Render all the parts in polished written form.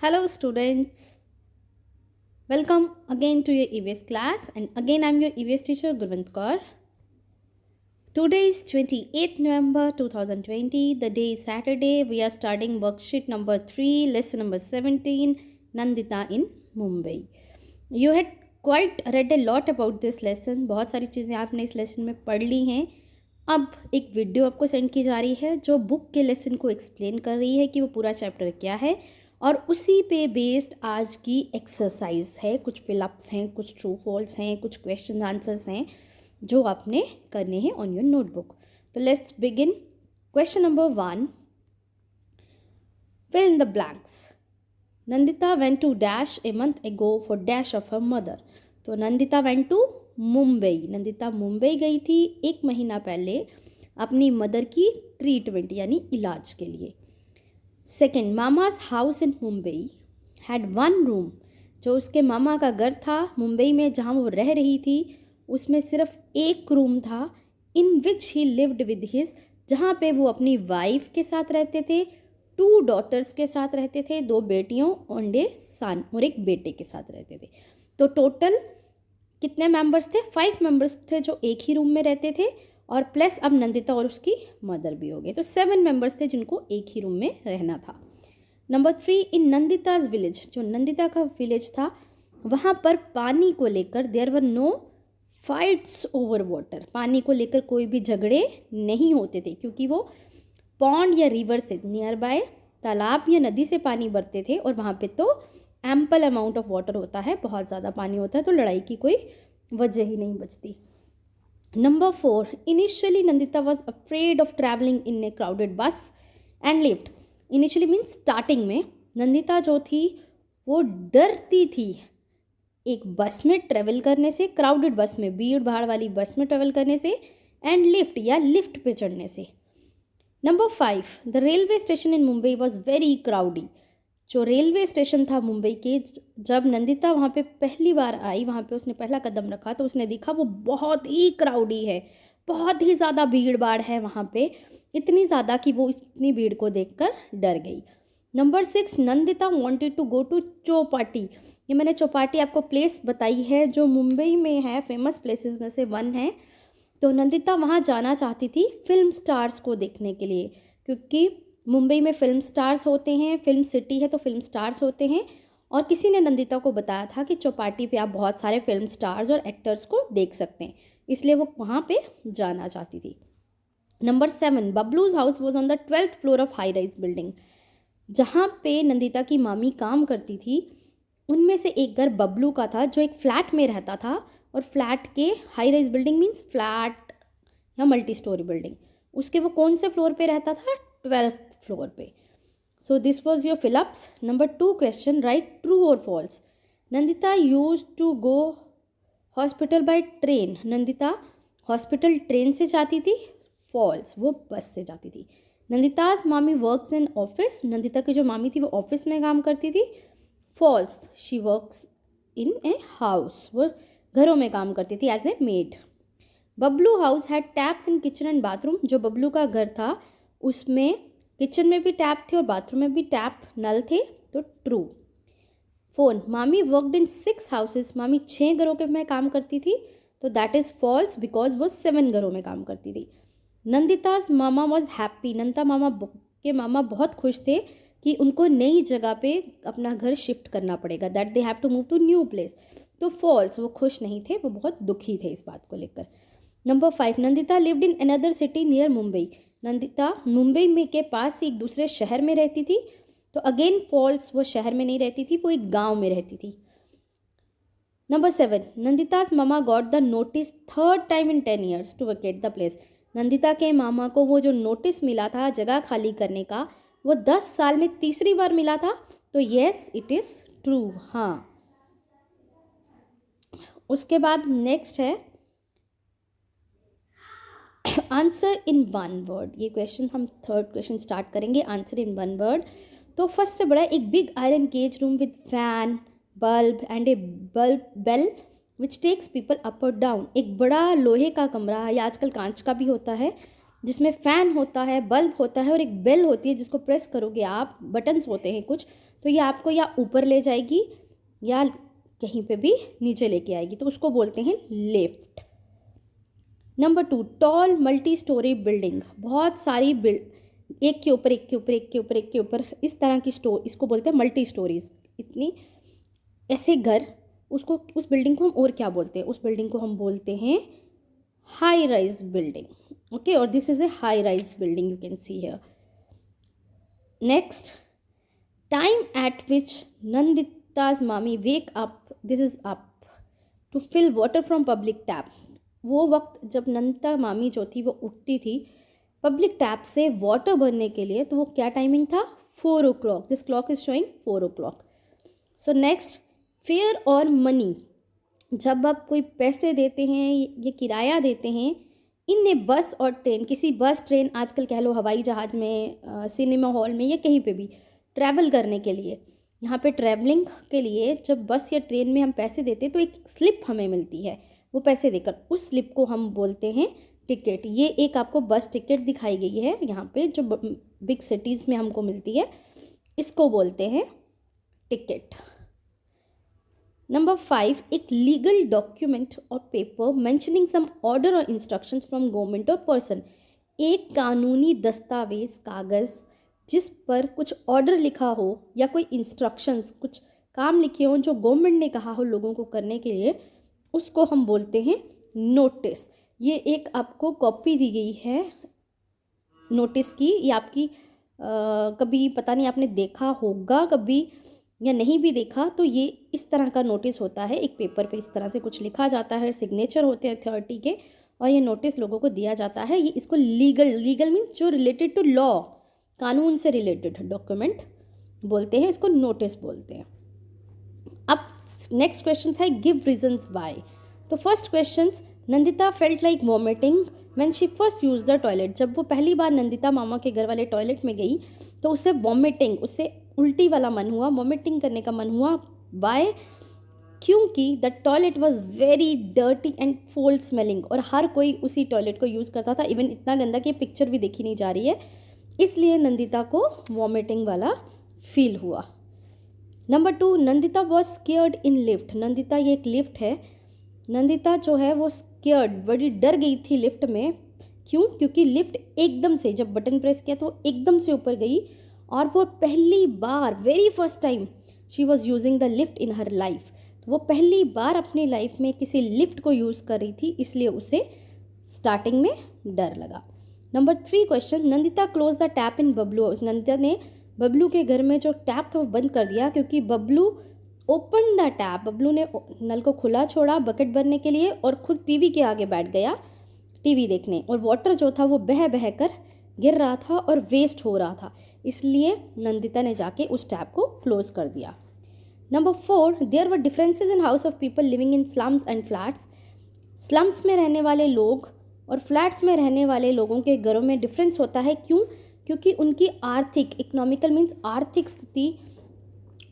Hello, students. Welcome again to your EVS class, and again I'm your EVS teacher Gurvind Kaur. Today is 28th November 2020. The day is Saturday. We are starting worksheet number 3, lesson number 17, Nandita in Mumbai. You had quite read a lot about this lesson. बहुत सारी चीज़ें आपने इस lesson में पढ़ ली हैं. अब एक वीडियो आपको सेंड की जा रही है जो बुक के लेसन को एक्सप्लेन कर रही है कि वो पूरा चैप्टर क्या है, और उसी पे बेस्ड आज की एक्सरसाइज है. कुछ फिलअप्स हैं, कुछ ट्रू फॉल्स हैं, कुछ क्वेश्चन आंसर्स हैं जो आपने करने हैं ऑन योर नोटबुक. तो let's begin. Question number 1, fill in the blanks. Nandita went to dash a month ago for dash of her mother. तो नंदिता went to मुंबई. नंदिता मुंबई गई थी एक महीना पहले अपनी मदर की ट्रीटमेंट यानी इलाज के लिए. Second, mama's house in Mumbai had one room. जो उसके मामा का घर था मुंबई में जहाँ वो रह रही थी उसमें सिर्फ एक रूम था. इन विच ही लिव्ड विद हिज, जहाँ पे वो अपनी वाइफ के साथ रहते थे, 2 डॉटर्स के साथ रहते थे, 2 बेटियों और ए सन और एक बेटे के साथ रहते थे. तो टोटल कितने मेंबर्स थे? 5 मेंबर्स थे जो एक ही रूम में रहते थे, और प्लस अब नंदिता और उसकी मदर भी हो गए. तो 7 मेंबर्स थे जिनको एक ही रूम में रहना था. नंबर 3, इन नंदिताज विलेज, जो नंदिता का विलेज था वहाँ पर पानी को लेकर there were no fights over water. पानी को लेकर कोई भी झगड़े नहीं होते थे क्योंकि वो पॉन्ड या रिवर से नियर बाय तालाब या नदी से पानी भरते थे, और वहाँ पे तो एम्पल अमाउंट ऑफ वाटर होता है, बहुत ज़्यादा पानी होता है, तो लड़ाई की कोई वजह ही नहीं बचती. Number 4, initially Nandita was afraid of travelling in a crowded bus and lift. Initially means starting में नंदिता जो थी वो डरती थी एक बस में ट्रेवल करने से, क्राउडेड बस में, भीड़ भाड़ वाली बस में ट्रेवल करने से, एंड लिफ्ट या लिफ्ट पे चढ़ने से. Number 5, the railway station in Mumbai was very crowdy. जो रेलवे स्टेशन था मुंबई के, जब नंदिता वहाँ पे पहली बार आई, वहाँ पे उसने पहला कदम रखा तो उसने देखा वो बहुत ही क्राउडी है, बहुत ही ज़्यादा भीड़ भाड़ है वहाँ पे, इतनी ज़्यादा कि वो इतनी भीड़ को देखकर डर गई. Number 6, Nandita wanted to go to Chowpatty. ये मैंने चौपाटी आपको प्लेस बताई है जो मुंबई में है, फेमस प्लेसेस में से वन है. तो नंदिता वहाँ जाना चाहती थी फिल्म स्टार्स को देखने के लिए, क्योंकि मुंबई में फिल्म स्टार्स होते हैं, फिल्म सिटी है तो फिल्म स्टार्स होते हैं, और किसी ने नंदिता को बताया था कि चौपाटी पे आप बहुत सारे फिल्म स्टार्स और एक्टर्स को देख सकते हैं, इसलिए वो वहाँ पे जाना चाहती थी. Number 7, Babloo's house was on the 12th floor of high rise building. जहाँ पे नंदिता की मामी काम करती थी उनमें से एक घर बबलू का था जो एक फ्लैट में रहता था, और फ्लैट के high rise building means flat या मल्टी स्टोरी बिल्डिंग, उसके वो कौन से फ्लोर पे रहता था? 12th फ्लोर पे. So this was your fill ups. Number 2 question, right true और false. Nandita use to go hospital by train. Nandita hospital train से जाती थी. फॉल्स, वो बस से जाती थी. नंदिताज मामी वर्क्स इन ऑफिस. नंदिता की जो मामी थी वो ऑफिस में काम करती थी. False, she works in a house, वो घरों में काम करती थी as a maid. Bablu house had taps in kitchen and bathroom. जो बबलू का घर था उसमें किचन में भी टैप थे और बाथरूम में भी टैप, नल थे, तो ट्रू. 4, मामी वर्कड इन 6 हाउसेस. मामी 6 घरों के में काम करती थी, तो दैट इज़ फॉल्स बिकॉज वो 7 घरों में काम करती थी. नंदिताज मामा वॉज हैप्पी. नंदिता के मामा बहुत खुश थे कि उनको नई जगह पे अपना घर शिफ्ट करना पड़ेगा, that they have to move to new place. तो फॉल्स, वो खुश नहीं थे, वो बहुत दुखी थे इस बात को लेकर. Number 5, Nandita lived in another city near Mumbai. Nandita Mumbai में के पास ही एक दूसरे शहर में रहती थी, तो अगेन फॉल्स, वो शहर में नहीं रहती थी, वो एक गांव में रहती थी. नंबर 7, नंदिताज मामा got the notice 3rd time in 10 years to vacate the place. Nandita के मामा को वो जो नोटिस मिला था जगह खाली करने का, वो 10 साल में तीसरी बार मिला था, तो येस इट इज़ ट्रू. हाँ. उसके बाद नेक्स्ट है आंसर इन 1 word. ये क्वेश्चन हम 3rd क्वेश्चन स्टार्ट करेंगे, आंसर इन 1 word. तो फर्स्ट से बड़ा, एक big iron cage room with fan, bulb and a bell which takes people up और डाउन. एक बड़ा लोहे का कमरा, या आजकल कांच का भी होता है, जिसमें फ़ैन होता है, बल्ब होता है और एक बेल होती है जिसको प्रेस करोगे आप, बटन्स होते हैं कुछ, तो ये आपको या ऊपर ले जाएगी या कहीं पे भी नीचे लेके आएगी, तो उसको बोलते हैं lift. Number 2, tall multi storey building, बहुत सारी एक के ऊपर एक के ऊपर एक के ऊपर एक के ऊपर इस तरह की इसको बोलते हैं मल्टी स्टोरीज। इतनी ऐसे घर, उसको उस बिल्डिंग को हम और क्या बोलते हैं, उस बिल्डिंग को हम बोलते हैं हाई राइज बिल्डिंग। ओके, और this is a high rise building, you can see here. Next, time at which Nandita's मामी wake up, this is up to fill water from public tap. वो वक्त जब नंदिता मामी जो थी वो उठती थी पब्लिक टैप से वाटर भरने के लिए, तो वो क्या टाइमिंग था, 4 o'clock। This clock is showing 4 o'clock। So next, fair और मनी, जब आप कोई पैसे देते हैं या किराया देते हैं इन ए बस और ट्रेन, किसी बस ट्रेन आजकल कह लो हवाई जहाज़ में, सिनेमा हॉल में या कहीं पे भी ट्रैवल करने के लिए, यहाँ पे ट्रैवलिंग के लिए जब बस या ट्रेन में हम पैसे देते हैं तो एक स्लिप हमें मिलती है, वो पैसे देकर उस स्लिप को हम बोलते हैं टिकट। ये एक आपको बस टिकट दिखाई गई है यहाँ पे जो बिग सिटीज़ में हमको मिलती है, इसको बोलते हैं टिकट। नंबर 5, एक लीगल डॉक्यूमेंट और पेपर मेंशनिंग सम ऑर्डर और इंस्ट्रक्शंस फ्रॉम गवर्नमेंट और पर्सन, एक कानूनी दस्तावेज कागज़ जिस पर कुछ ऑर्डर लिखा हो या कोई इंस्ट्रक्शंस, कुछ काम लिखे हों जो गवर्नमेंट ने कहा हो लोगों को करने के लिए, उसको हम बोलते हैं नोटिस। ये एक आपको कॉपी दी गई है नोटिस की, ये आपकी कभी पता नहीं आपने देखा होगा कभी या नहीं भी देखा, तो ये इस तरह का नोटिस होता है, एक पेपर पे इस तरह से कुछ लिखा जाता है, सिग्नेचर होते हैं अथॉरिटी के, और ये नोटिस लोगों को दिया जाता है। ये इसको लीगल मीन्स जो रिलेटेड टू लॉ, कानून से रिलेटेड डॉक्यूमेंट बोलते हैं, इसको नोटिस बोलते हैं। अब नेक्स्ट क्वेश्चन है गिव रीजंस वाई। तो first question, Nandita felt like vomiting when she first use the toilet. जब वो पहली बार नंदिता मामा के घर वाले टॉयलेट में गई तो उसे वॉमिटिंग, उससे उल्टी वाला मन हुआ, वॉमिटिंग करने का मन हुआ। बाय, क्योंकि the toilet was very dirty and फोल स्मेलिंग, और हर कोई उसी टॉयलेट को यूज़ करता था, इवन इतना गंदा कि पिक्चर भी देखी नहीं जा रही है, इसलिए नंदिता को वॉमिटिंग वाला फील हुआ। Number 2, Nandita was scared in lift. Nandita, ये एक लिफ्ट है, नंदिता जो है वो स्केयर्ड, बड़ी डर गई थी लिफ्ट में। क्यों? क्योंकि लिफ्ट एकदम से जब बटन प्रेस किया तो एकदम से ऊपर गई, और वो पहली बार, very first time she was using the lift in her life, वो पहली बार अपनी लाइफ में किसी लिफ्ट को यूज़ कर रही थी, इसलिए उसे स्टार्टिंग में डर लगा। Number 3 question, Nandita close the tap in Bablu house. Nandita ने बबलू के घर में जो टैप था वो बंद कर दिया, क्योंकि Bablu open the tap, Bablu ने नल को खुला छोड़ा बकेट भरने के लिए और खुद टीवी के आगे बैठ गया टीवी देखने, और वाटर जो था वो बह बह कर गिर रहा था और वेस्ट हो रहा था, इसलिए नंदिता ने जाके उस टैप को क्लोज कर दिया। Number 4, there were differences in house of people living in slums and flats. Slums में रहने वाले लोग और फ्लैट्स में रहने वाले लोगों के घरों में डिफरेंस होता है। क्यों? क्योंकि उनकी आर्थिक, इकोनॉमिकल मीन्स आर्थिक स्थिति,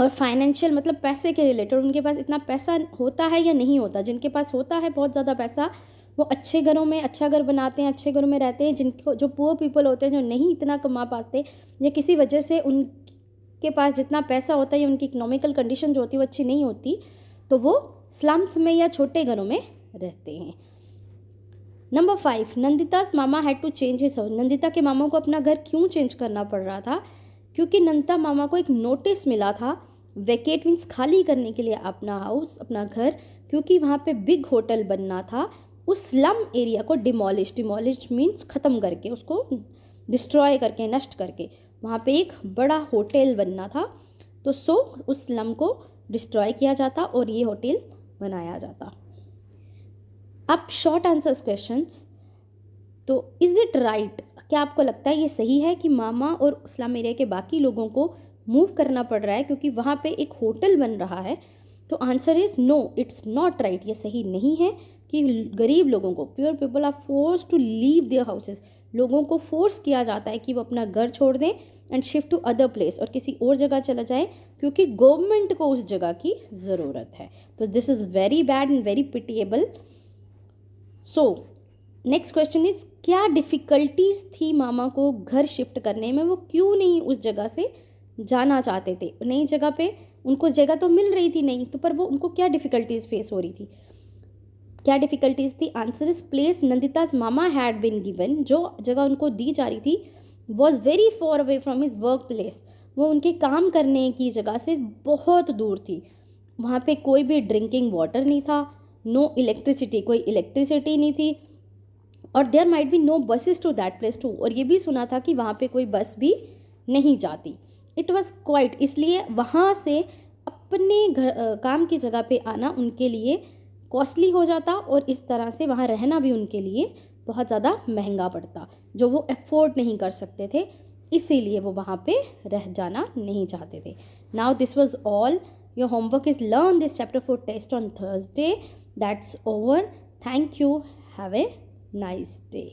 और फाइनेंशियल मतलब पैसे के रिलेटेड, उनके पास इतना पैसा होता है या नहीं होता। जिनके पास होता है बहुत ज़्यादा पैसा, वो अच्छे घरों में अच्छा घर बनाते हैं, अच्छे घरों में रहते हैं। जिनको, जो पुअर पीपल होते हैं, जो नहीं इतना कमा पाते या किसी वजह से उनके पास जितना पैसा होता है या उनकी इकोनॉमिकल कंडीशन जो होती है वो अच्छी नहीं होती, तो वो स्लम्स में या छोटे घरों में रहते हैं। नंबर 5, नंदिता's मामा had to change his house. Nandita के मामा को अपना घर क्यों चेंज करना पड़ रहा था? क्योंकि नंदिता मामा को एक नोटिस मिला था, वेकेट मीन्स खाली करने के लिए अपना हाउस, अपना घर, क्योंकि वहाँ पे बिग होटल बनना था। उस स्लम एरिया को डिमोलिश मीन्स ख़त्म करके, उसको डिस्ट्रॉय करके, नष्ट करके वहाँ पे एक बड़ा होटल बनना था, तो उस स्लम को डिस्ट्रॉय किया जाता और ये होटल बनाया जाता। अब शॉर्ट आंसर्स क्वेश्चंस। तो इज़ इट राइट, क्या आपको लगता है ये सही है कि मामा और स्लम एरिया के बाकी लोगों को मूव करना पड़ रहा है क्योंकि वहाँ पे एक होटल बन रहा है? तो answer is no, it's not right. ये सही नहीं है कि गरीब लोगों को, poor people are force to leave their houses, लोगों को फोर्स किया जाता है कि वो अपना घर छोड़ दें and shift to other place, और किसी और जगह चला जाए क्योंकि गवर्नमेंट को उस जगह की ज़रूरत है। तो this is very bad and very pitiable. So next question is क्या डिफ़िकल्टीज़ थी मामा को घर शिफ्ट करने में, वो क्यों नहीं उस जगह से जाना चाहते थे। नई जगह पे उनको जगह तो मिल रही थी नहीं, तो पर वो उनको क्या डिफ़िकल्टीज़ फेस हो रही थी, क्या डिफ़िकल्टीज़ थी। आंसर इज प्लेस नंदिताज मामा हैड बिन गिवन, जो जगह उनको दी जा रही थी was very far away from his work place, वो उनके काम करने की जगह से बहुत दूर थी। वहाँ पे कोई भी ड्रिंकिंग वाटर नहीं था, नो इलेक्ट्रिसिटी, कोई इलेक्ट्रिसिटी नहीं थी, और there might be no buses to that place too, और ये भी सुना था कि वहाँ पे कोई बस भी नहीं जाती। इट वॉज क्वाइट, इसलिए वहाँ से अपने घर काम की जगह पे आना उनके लिए कॉस्टली हो जाता, और इस तरह से वहाँ रहना भी उनके लिए बहुत ज़्यादा महंगा पड़ता, जो वो अफोर्ड नहीं कर सकते थे, इसीलिए वो वहाँ पे रह जाना नहीं चाहते थे। Now this was all, your homework is learn this chapter for test on Thursday, that's over, thank you, have a nice day.